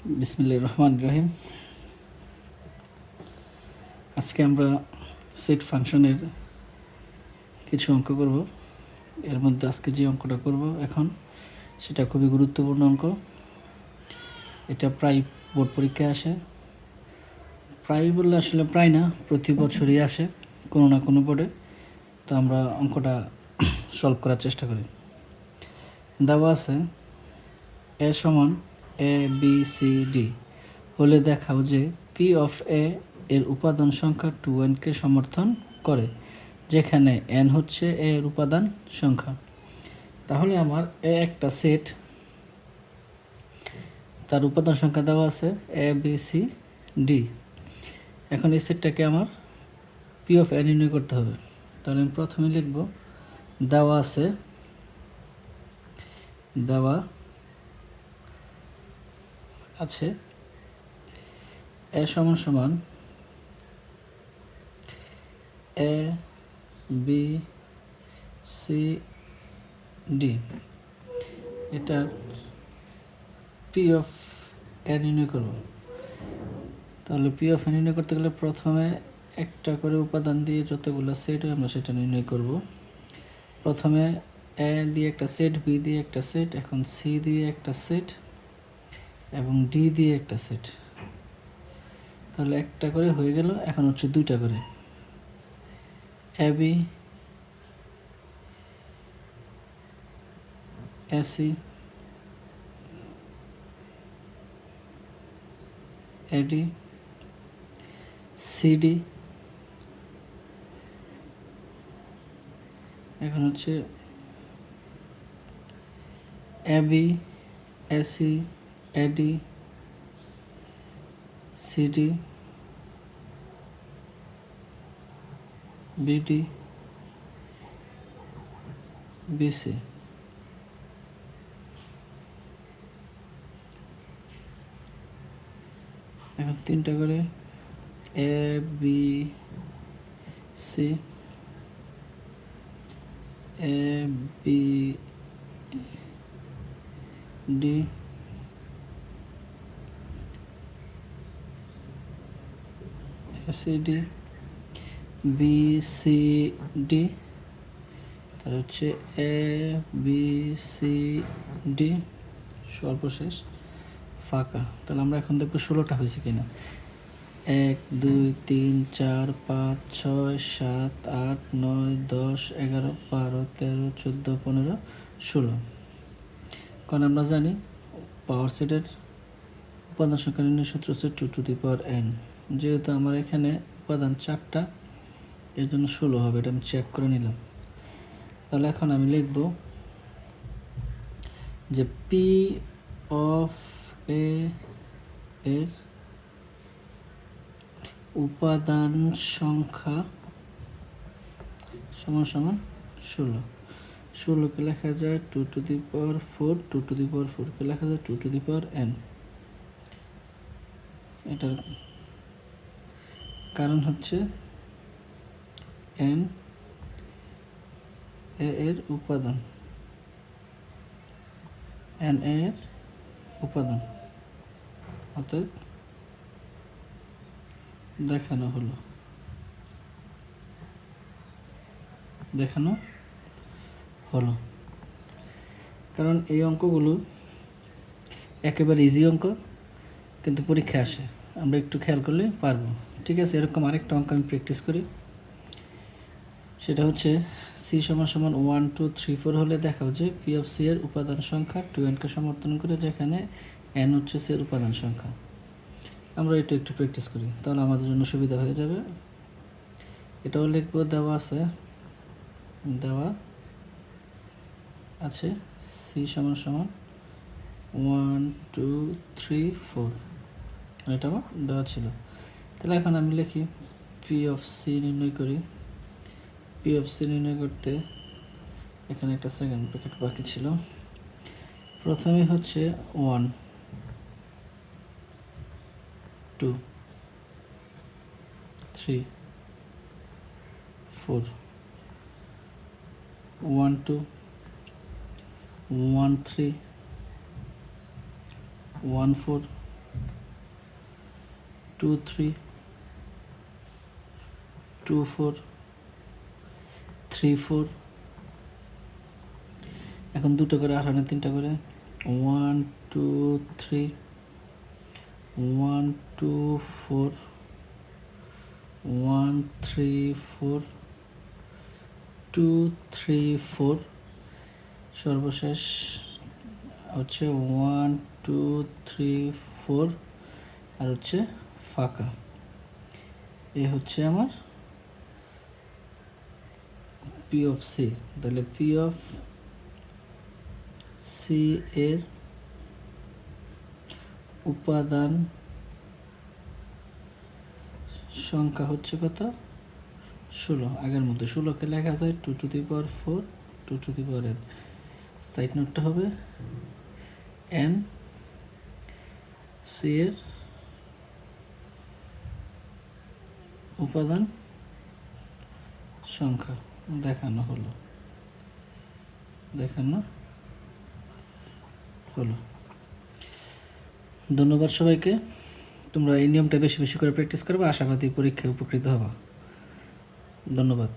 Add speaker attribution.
Speaker 1: বিসমিল্লাহির রহমানির রহিম। আজকে আমরা সেট ফাংশনের কিছু অঙ্ক করব। এর মধ্যে আজকে যে অঙ্কটা করব এখন সেটা খুবই গুরুত্বপূর্ণ অঙ্ক। এটা প্রায় বোর্ড পরীক্ষায় আসে। প্রায় বললে আসলে প্রায় না, প্রতি বছরই আসে কোনো না কোনো বোর্ডে। তো আমরা অঙ্কটা সলভ করার চেষ্টা করি। দেওয়া আছে এ সমান এ বি সি ডি হলে দেখাও যে পি অফ এ এর উপাদান সংখ্যা 2n-কে সমর্থন করে, যেখানে n হচ্ছে এ এর উপাদান সংখ্যা। তাহলে আমার এ একটা সেট, তার উপাদান সংখ্যা দেওয়া আছে এ বি সি ডি। এখন এই সেটটাকে আমার পি অফ এ নির্ণয় করতে হবে। তাহলে আমি প্রথমে লিখব দেওয়া আছে, দেওয়া আছে এ সমান সমান এ বি সি ডি। এটা পি অফ এ নির্ণয় করব। তাহলে পি অফ এ নির্ণয় করতে গেলে প্রথমে একটা করে উপাদান দিয়ে যতগুলো সেট হয় আমরা সেটা নির্ণয় করব। প্রথমে এ দিয়ে একটা সেট, বি দিয়ে একটা সেট, এখন সি দিয়ে একটা সেট এবং ডি দিয়ে একটা সেট। তাহলে একটা করে হয়ে গেল, এখন হচ্ছে দুইটা করে A B AC AD CD. এখন হচ্ছে A B AC AD CD BD BC. এখন তিনটা করে A B C A B D ACD B C D. তাহলে হচ্ছে এ বি সি ডি সর্বশেষ ফাঁকা। তাহলে আমরা এখন দেখবো 16টা হয়েছে কিনা। 1 2 3 4 5 6 7 8 9 10 11 12 13 14 15 16। কারণ আমরা জানি পাওয়ার সেটের উপাদান সংখ্যা নির্ণয় সূত্র হচ্ছে 2n। যেহেতু আমার এখানে উপাদান 4টা, এর জন্য 16 হবে। এটা আমি চেক করে নিলাম। তাহলে এখন আমি লিখব যে পি অফ এ এর উপাদান সংখ্যা সমান সমান 16। 16কে লেখা যায় 2^4, 2^4কে লেখা যায় 2n। এটার কারণ হচ্ছে n এর উপাদান, n এর উপাদান অর্থাৎ দেখানো হলো, দেখানো হলো। কারণ এই অঙ্কগুলো একেবারে ইজি অঙ্ক, কিন্তু পরীক্ষা আসে, আমরা একটু খেয়াল করলে পারবো। ঠিক আছে, এরকম আরেকটা অঙ্ক আমি প্র্যাকটিস করি। সেটা হচ্ছে সি সমান সমান 1 2 3 4 হলে দেখাও যে পি অফ সি এর উপাদান সংখ্যা 2n-কে সমর্থন করে, যেখানে n হচ্ছে সি এর উপাদান সংখ্যা। আমরা এটা একটু প্র্যাকটিস করি, তাহলে আমাদের জন্য সুবিধা হয়ে যাবে। এটাও লিখবো দেওয়া আছে, দেওয়া আছে সি সমান সমান 1 2 3 4, এটা আমার দেওয়া ছিল। তাহলে এখন আমি লিখি পি অফ সি নির্ণয় করি। পি অফ সি নির্ণয় করতে এখানে একটা সেকেন্ড ব্র্যাকেট বাকি ছিল। প্রথমে হচ্ছে 1 2 3 4 1 2 1 3 1 4 2 3 2 4 3 4 এখন দুটো করে আর হয় তিনটা করে 1 2 3 1 2 4 1 3 4 2 3 4 সর্বশেষ হচ্ছে 1 2 3 4 আর হচ্ছে ফাঁকা। এই হচ্ছে আমার পি অফ সি। তাহলে পি অফ সি এর উপাদান সংখ্যা হচ্ছে কত? 16। আগের মধ্যে 16কে লেখা যায় 2 to the power 4 2 to the power n। Side নোটটা হবে n সি এর উপাদান সংখ্যা দেখানো হলো। ধন্যবাদ সবাইকে। তোমরা এই নিয়মটা বেশি বেশি করে প্র্যাকটিস করবে, আশাবাদী পরীক্ষায় উপকৃত হবা। ধন্যবাদ।